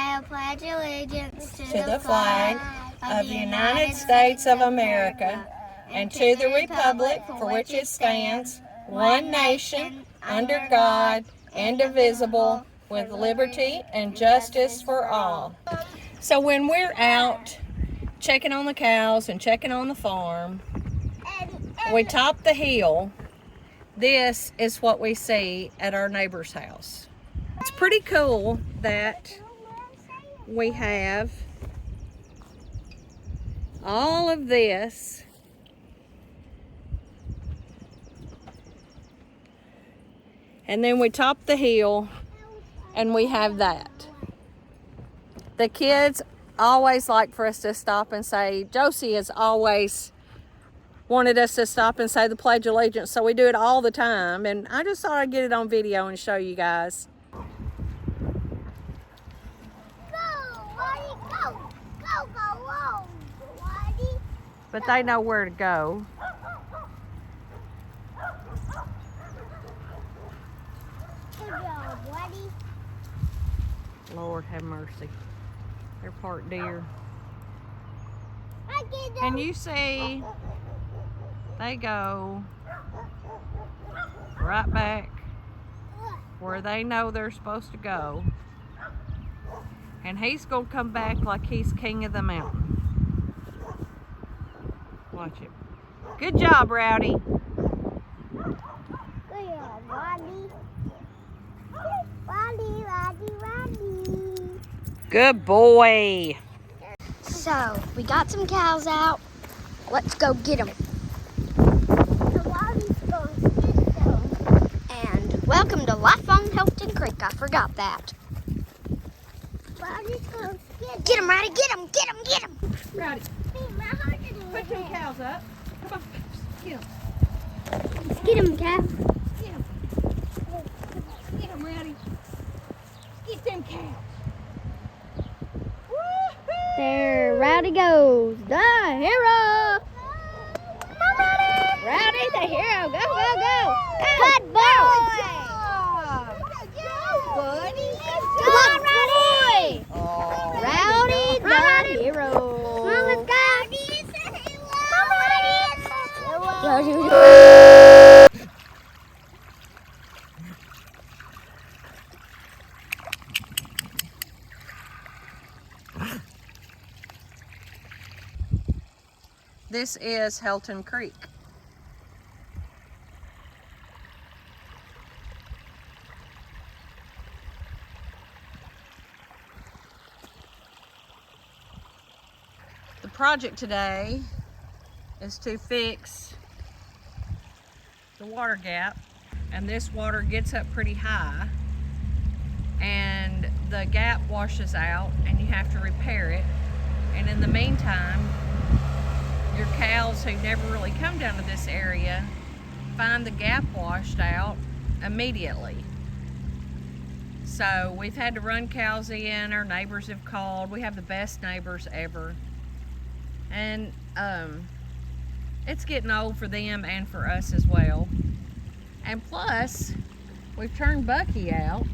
I pledge allegiance to the flag of the United States of America and to the republic for which it stands, one nation, under God, indivisible, with liberty and justice for all. So when we're out checking on the cows and checking on the farm, we top the hill. This is what we see at our neighbor's house. It's pretty cool that we have all of this and then we top the hill and we have that. The kids always like for us to stop and say, Josie has always wanted us to stop and say the Pledge of Allegiance, so we do it all the time, and I just thought I'd get it on video and show you guys. Go, Rowdy, go. Go, Rowdy. But they know where to go. Good job, Rowdy. Lord have mercy. They're part deer. I get them. And you see, they go right back where they know they're supposed to go. And he's going to come back like he's king of the mountain. Watch it. Good job, Rowdy. Good job, Rowdy. Rowdy. Good boy. So, we got some cows out. Let's go get them. So Rowdy's going to get them. And welcome to Life on Hilton Creek. I forgot that. Rowdy's going to get them, Rowdy. Get them, get them, get them. Rowdy, put them cows up. Come on, get them. Get them, Cat. Get them. Get them, Rowdy. Get them cows. There, Rowdy goes, the hero. Come on, Rowdy. Rowdy, the hero. Go, go, go. Good boy. Buddy. Come on, Rowdy. Oh. Rowdy, the hero. Come on, let's go. Rowdy is the hero. Come on, Rowdy. This is Hilton Creek. The project today is to fix the water gap, and this water gets up pretty high and the gap washes out and you have to repair it, and in the meantime your cows who never really come down to this area find the gap washed out immediately. So we've had to run cows in, our neighbors have called. We have the best neighbors ever. And it's getting old for them and for us as well. And plus, we've turned Bucky out.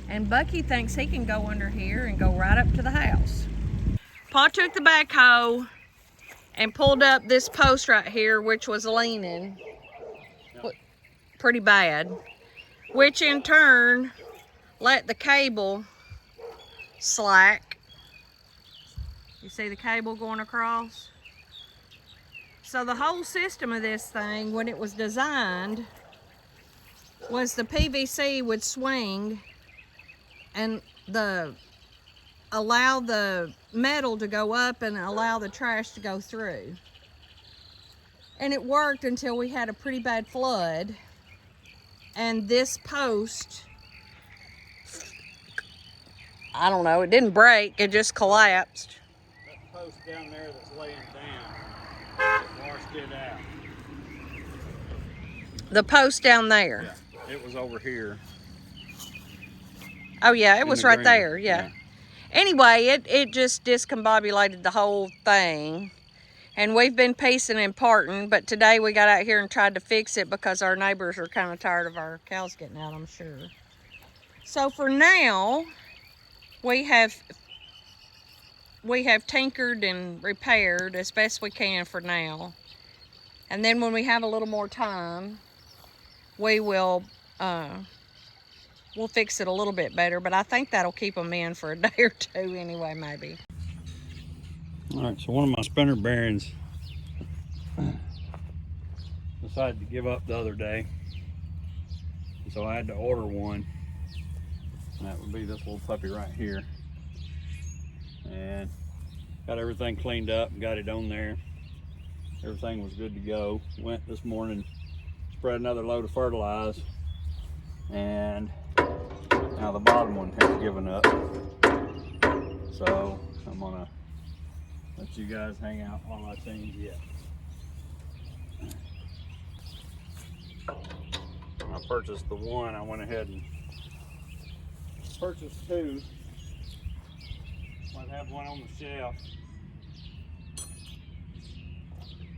And Bucky thinks he can go under here and go right up to the house. Pa took the backhoe and pulled up this post right here, which was leaning pretty bad, which in turn let the cable slack. You see the cable going across? So the whole system of this thing, when it was designed, was the PVC would swing and allow the metal to go up and allow the trash to go through. And it worked until we had a pretty bad flood, and this post, I don't know, it didn't break, it just collapsed. That post down there that's laying down, it washed it out. The post down there? Yeah, it was over here. Oh yeah, it was right green. there, yeah. Anyway, it just discombobulated the whole thing. And we've been piecing and parting, but today we got out here and tried to fix it because our neighbors are kind of tired of our cows getting out, I'm sure. So for now, we have tinkered and repaired as best we can for now. And then when we have a little more time, we will we'll fix it a little bit better, but I think that'll keep them in for a day or two anyway, maybe. All right, so one of my spinner bearings decided to give up the other day, so I had to order one, and that would be this little puppy right here. And got everything cleaned up and got it on there. Everything was good to go. Went this morning, spread another load of fertilizer, and now the bottom one has given up. So I'm gonna let you guys hang out while I change it. When I purchased the one, I went ahead and purchased two. Might have one on the shelf.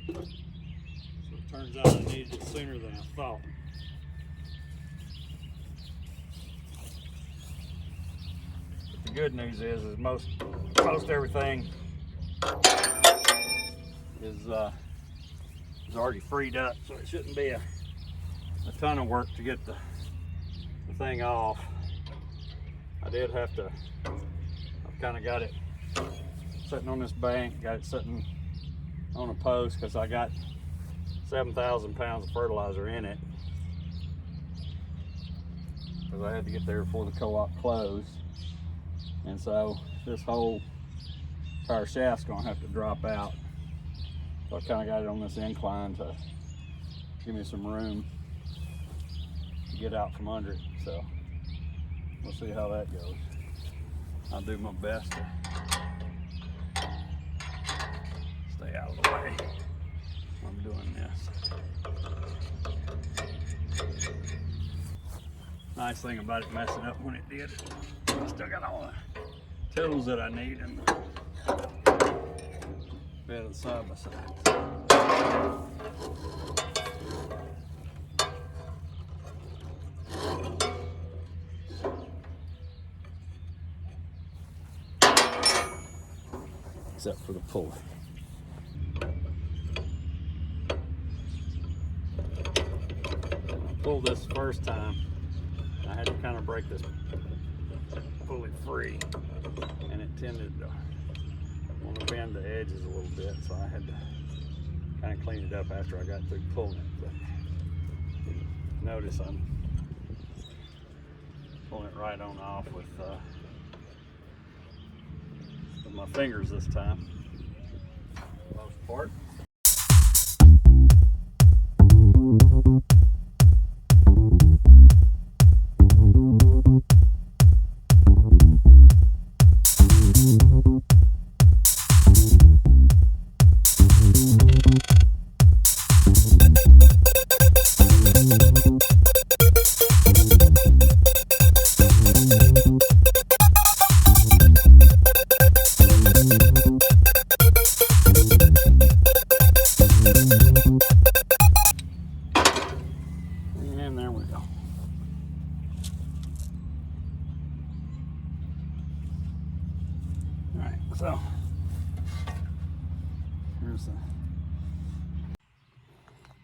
So it turns out I needed it sooner than I thought. But the good news is most everything is already freed up, so it shouldn't be a ton of work to get the thing off. I did have to, I've kind of got it sitting on this bank, got it sitting on a post because I got 7,000 pounds of fertilizer in it, because I had to get there before the co-op closed. And so this whole entire shaft's gonna have to drop out. So I kind of got it on this incline to give me some room to get out from under it. So we'll see how that goes. I'll do my best to stay out of the way when I'm doing this. Nice thing about it messing up when it did, I still got all the tools that I need in the bed of the side by side. Except for the pulley. Pulled this first time, I had to kind of break this pulley free, and it tended to want to bend the edges a little bit, so I had to kind of clean it up after I got through pulling it. But notice I'm pulling it right on off with my fingers this time, for the most part. And there we go. All right, so here's the.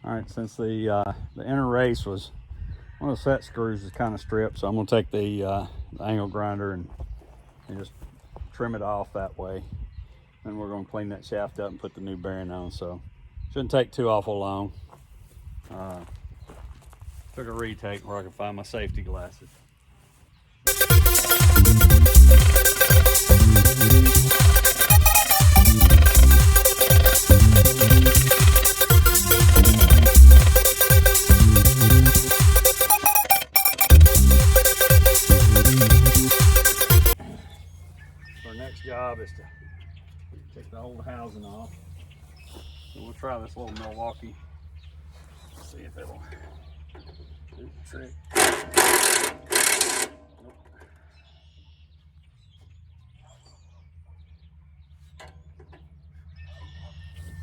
All right, since the inner race was, one of the set screws is kind of stripped, so I'm gonna take the angle grinder and just trim it off that way. Then we're gonna clean that shaft up and put the new bearing on. So shouldn't take too awful long. Took a retake where I could find my safety glasses. Our next job is to take the old housing off. And we'll try this little Milwaukee. See if it'll do the trick. Nope.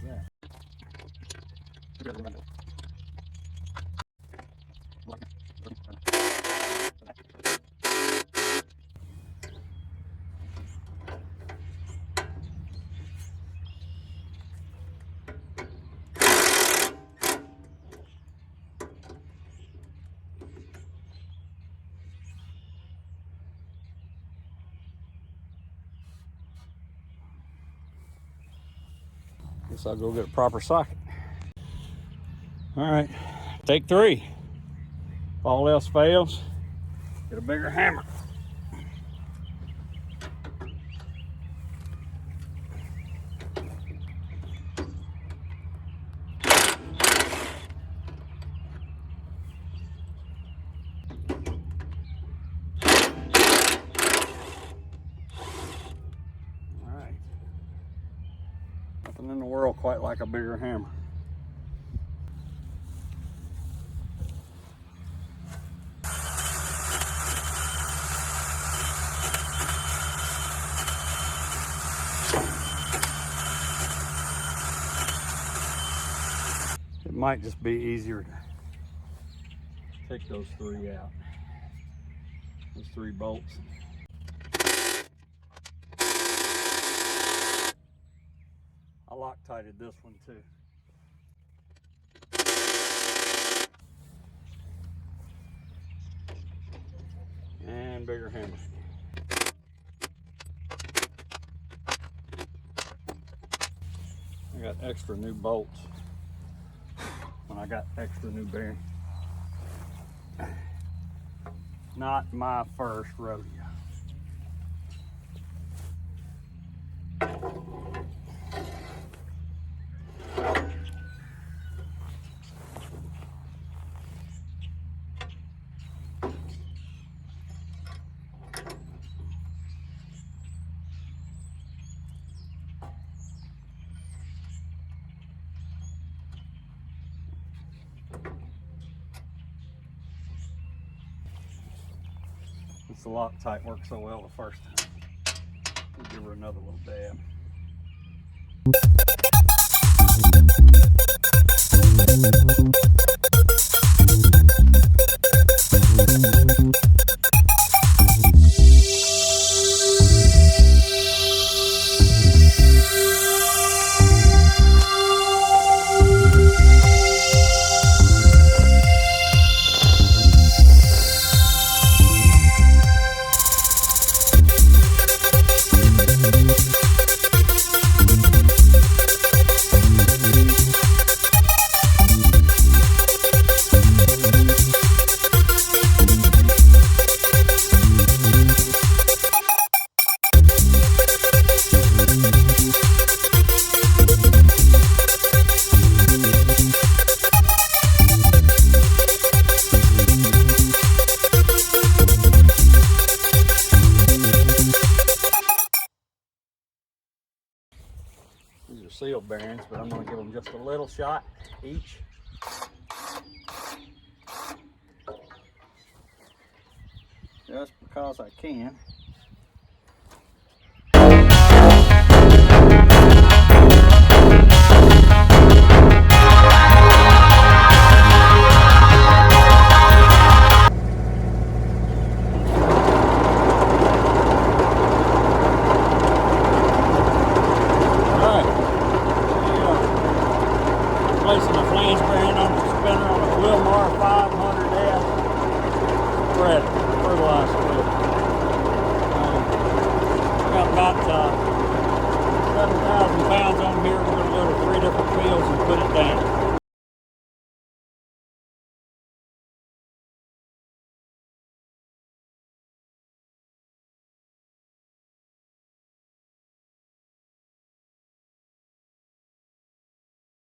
Yeah. Guess I'll go get a proper socket. All right, take 3. If all else fails, get a bigger hammer. All right, nothing in the world quite like a bigger hammer. It might just be easier to take those 3 out. Those 3 bolts. I Loctited this one too. And bigger hammer. I got extra new bolts when I got extra new bearing. Not my first rodeo. It's the Loctite worked so well the first time. We'll give her another little dab. These are seal bearings, but I'm going to give them just a little shot each. Just because I can. Placing a flange bearing on the spinner on a Wilmar 500F thread fertilizer wheel. Got about 7,000 pounds on here. We're going to go to 3 different fields and put it down.